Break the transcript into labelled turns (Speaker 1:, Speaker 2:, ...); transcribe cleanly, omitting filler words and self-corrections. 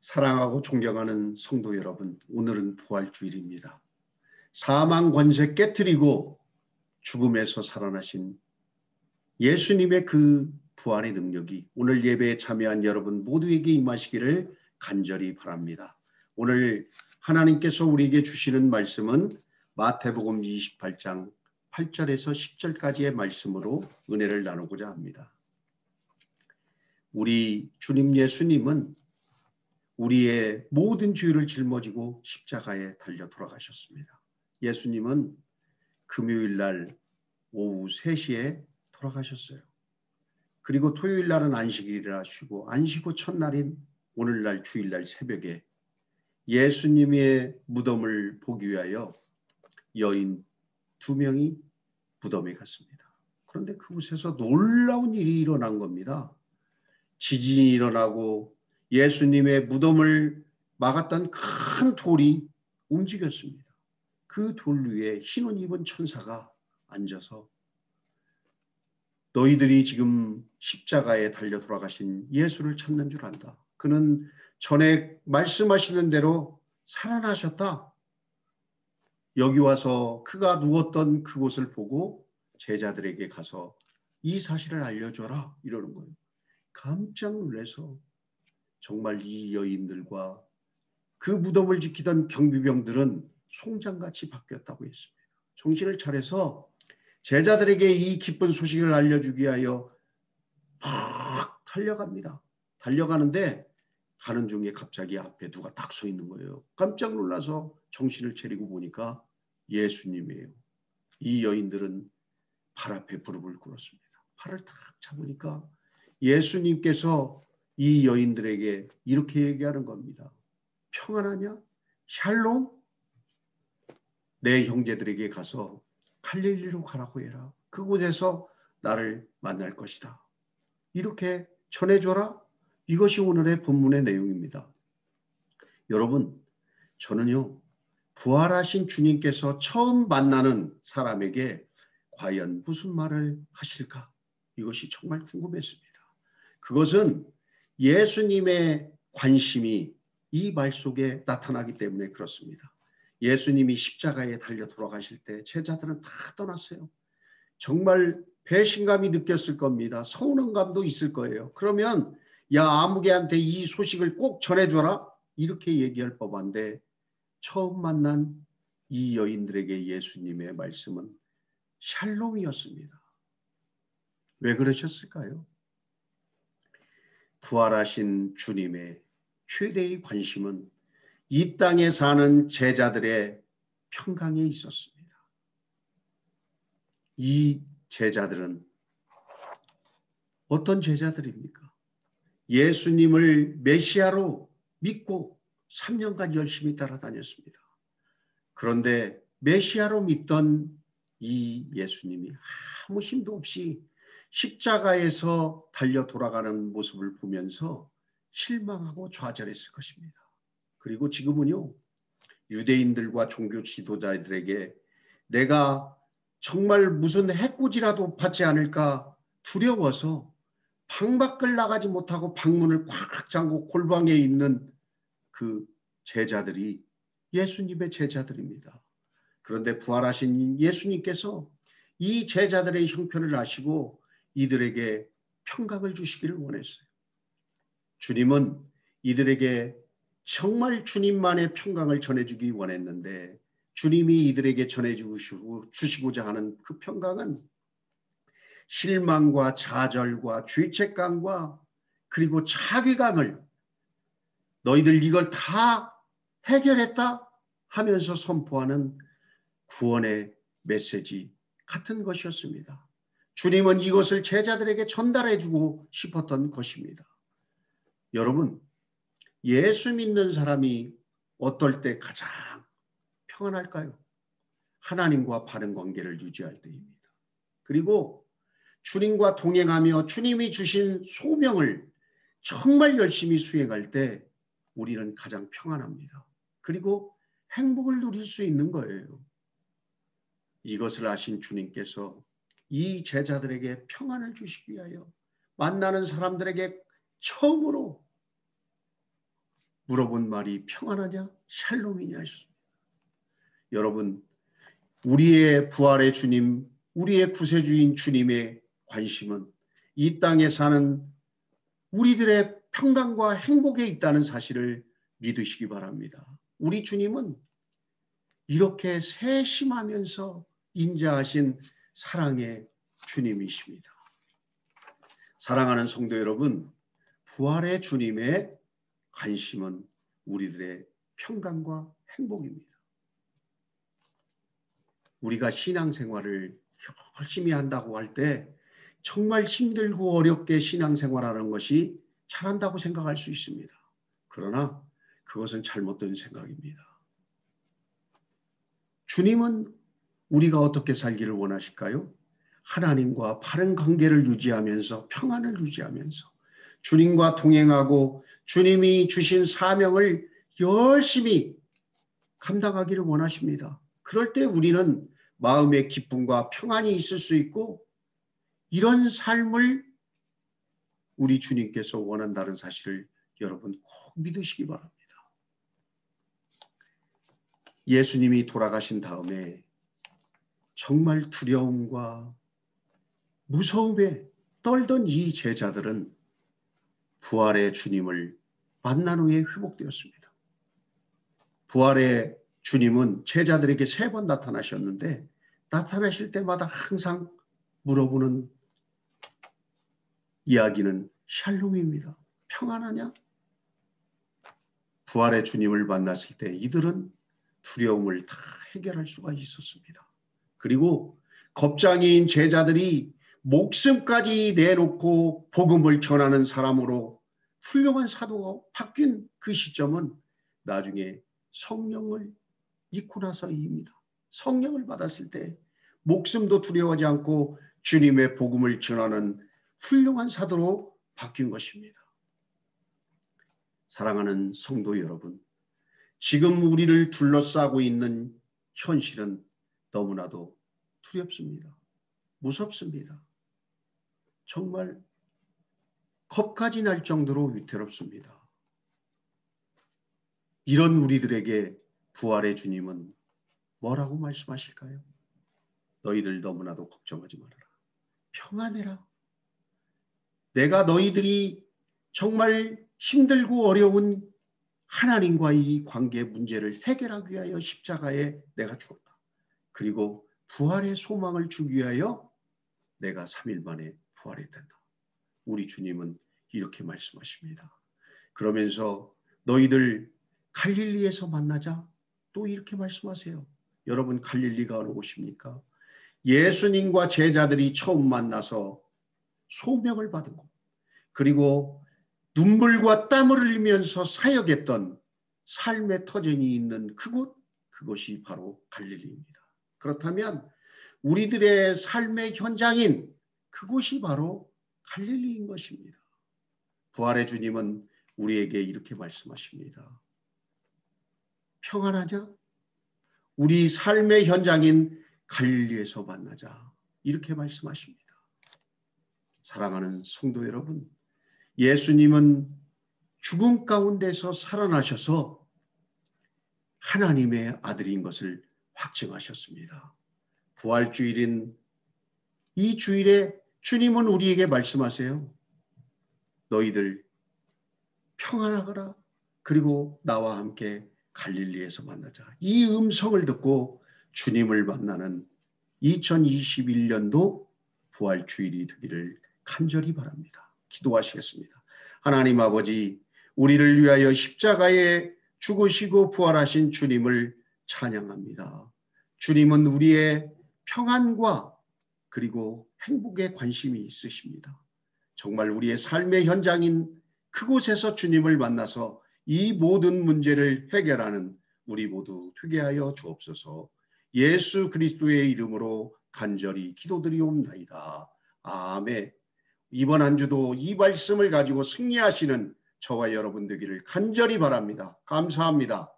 Speaker 1: 사랑하고 존경하는 성도 여러분, 오늘은 부활주일입니다. 사망 권세 깨트리고 죽음에서 살아나신 예수님의 그 부활의 능력이 오늘 예배에 참여한 여러분 모두에게 임하시기를 간절히 바랍니다. 오늘 하나님께서 우리에게 주시는 말씀은 마태복음 28장 8절에서 10절까지의 말씀으로 은혜를 나누고자 합니다. 우리 주님 예수님은 우리의 모든 죄를 짊어지고 십자가에 달려 돌아가셨습니다. 예수님은 금요일 날 오후 3시에 돌아가셨어요. 그리고 토요일 날은 안식일이라 쉬고 안식 후 첫날인 오늘날 주일날 새벽에 예수님의 무덤을 보기 위하여 여인 2명이 무덤에 갔습니다. 그런데 그곳에서 놀라운 일이 일어난 겁니다. 지진이 일어나고 예수님의 무덤을 막았던 큰 돌이 움직였습니다. 그 돌 위에 흰옷 입은 천사가 앉아서 너희들이 지금 십자가에 달려 돌아가신 예수를 찾는 줄 안다. 그는 전에 말씀하시는 대로 살아나셨다. 여기 와서 그가 누웠던 그곳을 보고 제자들에게 가서 이 사실을 알려줘라 이러는 거예요. 깜짝 놀라서 정말 이 여인들과 그 무덤을 지키던 경비병들은 송장같이 바뀌었다고 했습니다. 정신을 차려서 제자들에게 이 기쁜 소식을 알려주기 위하여 막 달려갑니다. 달려가는데 가는 중에 갑자기 앞에 누가 딱 서 있는 거예요. 깜짝 놀라서 정신을 차리고 보니까 예수님이에요. 이 여인들은 발 앞에 무릎을 꿇었습니다. 팔을 딱 잡으니까 예수님께서 이 여인들에게 이렇게 얘기하는 겁니다. 평안하냐? 샬롬? 내 형제들에게 가서 갈릴리로 가라고 해라. 그곳에서 나를 만날 것이다. 이렇게 전해줘라. 이것이 오늘의 본문의 내용입니다. 여러분, 저는요, 부활하신 주님께서 처음 만나는 사람에게 과연 무슨 말을 하실까? 이것이 정말 궁금했습니다. 그것은 예수님의 관심이 이 말 속에 나타나기 때문에 그렇습니다. 예수님이 십자가에 달려 돌아가실 때 제자들은 다 떠났어요. 정말 배신감이 느꼈을 겁니다. 서운한 감도 있을 거예요. 그러면 야 아무개한테 이 소식을 꼭 전해줘라 이렇게 얘기할 법한데 처음 만난 이 여인들에게 예수님의 말씀은 샬롬이었습니다. 왜 그러셨을까요? 부활하신 주님의 최대의 관심은 이 땅에 사는 제자들의 평강에 있었습니다. 이 제자들은 어떤 제자들입니까? 예수님을 메시아로 믿고 3년간 열심히 따라다녔습니다. 그런데 메시아로 믿던 이 예수님이 아무 힘도 없이 십자가에서 달려 돌아가는 모습을 보면서 실망하고 좌절했을 것입니다. 그리고 지금은요, 유대인들과 종교 지도자들에게 내가 정말 무슨 해코지라도 받지 않을까 두려워서 방 밖을 나가지 못하고 방문을 꽉 잠고 골방에 있는 그 제자들이 예수님의 제자들입니다. 그런데 부활하신 예수님께서 이 제자들의 형편을 아시고 이들에게 평강을 주시기를 원했어요. 주님은 이들에게 정말 주님만의 평강을 전해주기 원했는데 주님이 이들에게 전해주시고자 하는 그 평강은 실망과 좌절과 죄책감과 그리고 자괴감을 너희들 이걸 다 해결했다 하면서 선포하는 구원의 메시지 같은 것이었습니다. 주님은 이것을 제자들에게 전달해주고 싶었던 것입니다. 여러분, 예수 믿는 사람이 어떨 때 가장 평안할까요? 하나님과 바른 관계를 유지할 때입니다. 그리고 주님과 동행하며 주님이 주신 소명을 정말 열심히 수행할 때 우리는 가장 평안합니다. 그리고 행복을 누릴 수 있는 거예요. 이것을 아신 주님께서 이 제자들에게 평안을 주시기 위하여 만나는 사람들에게 처음으로 물어본 말이 평안하냐? 샬롬이냐 했습니다. 여러분, 우리의 부활의 주님, 우리의 구세주인 주님의 관심은 이 땅에 사는 우리들의 평강과 행복에 있다는 사실을 믿으시기 바랍니다. 우리 주님은 이렇게 세심하면서 인자하신 사랑의 주님이십니다. 사랑하는 성도 여러분, 부활의 주님의 관심은 우리들의 평강과 행복입니다. 우리가 신앙생활을 열심히 한다고 할 때 정말 힘들고 어렵게 신앙생활하는 것이 잘한다고 생각할 수 있습니다. 그러나 그것은 잘못된 생각입니다. 주님은 우리가 어떻게 살기를 원하실까요? 하나님과 바른 관계를 유지하면서 평안을 유지하면서 주님과 동행하고 주님이 주신 사명을 열심히 감당하기를 원하십니다. 그럴 때 우리는 마음의 기쁨과 평안이 있을 수 있고 이런 삶을 우리 주님께서 원한다는 사실을 여러분 꼭 믿으시기 바랍니다. 예수님이 돌아가신 다음에 정말 두려움과 무서움에 떨던 이 제자들은 부활의 주님을 만난 후에 회복되었습니다. 부활의 주님은 제자들에게 3번 나타나셨는데 나타나실 때마다 항상 물어보는 이야기는 샬롬입니다. 평안하냐? 부활의 주님을 만났을 때 이들은 두려움을 다 해결할 수가 있었습니다. 그리고 겁장이인 제자들이 목숨까지 내놓고 복음을 전하는 사람으로 훌륭한 사도가 바뀐 그 시점은 나중에 성령을 입고 나서입니다. 성령을 받았을 때 목숨도 두려워하지 않고 주님의 복음을 전하는 훌륭한 사도로 바뀐 것입니다. 사랑하는 성도 여러분, 지금 우리를 둘러싸고 있는 현실은 너무나도 두렵습니다. 무섭습니다. 정말 겁까지 날 정도로 위태롭습니다. 이런 우리들에게 부활의 주님은 뭐라고 말씀하실까요? 너희들 너무나도 걱정하지 말아라. 평안해라. 내가 너희들이 정말 힘들고 어려운 하나님과의 관계 문제를 해결하기 위하여 십자가에 내가 죽었다. 그리고 부활의 소망을 주기 위하여 내가 3일 만에 부활했단다. 우리 주님은 이렇게 말씀하십니다. 그러면서 너희들 갈릴리에서 만나자. 또 이렇게 말씀하세요. 여러분 갈릴리가 어느 곳입니까? 예수님과 제자들이 처음 만나서 소명을 받은 곳. 그리고 눈물과 땀을 흘리면서 사역했던 삶의 터전이 있는 그곳, 그것이 바로 갈릴리입니다. 그렇다면 우리들의 삶의 현장인 그곳이 바로 갈릴리인 것입니다. 부활의 주님은 우리에게 이렇게 말씀하십니다. 평안하자. 우리 삶의 현장인 갈릴리에서 만나자. 이렇게 말씀하십니다. 사랑하는 성도 여러분, 예수님은 죽음 가운데서 살아나셔서 하나님의 아들인 것을 확증하셨습니다. 부활주일인 이 주일에 주님은 우리에게 말씀하세요. 너희들 평안하거라. 그리고 나와 함께 갈릴리에서 만나자. 이 음성을 듣고 주님을 만나는 2021년도 부활주일이 되기를 간절히 바랍니다. 기도하시겠습니다. 하나님 아버지, 우리를 위하여 십자가에 죽으시고 부활하신 주님을 찬양합니다. 주님은 우리의 평안과 그리고 행복에 관심이 있으십니다. 정말 우리의 삶의 현장인 그곳에서 주님을 만나서 이 모든 문제를 해결하는 우리 모두 되게 하여 주옵소서. 예수 그리스도의 이름으로 간절히 기도드리옵나이다. 아멘. 이번 한 주도 이 말씀을 가지고 승리하시는 저와 여러분 되기를 간절히 바랍니다. 감사합니다.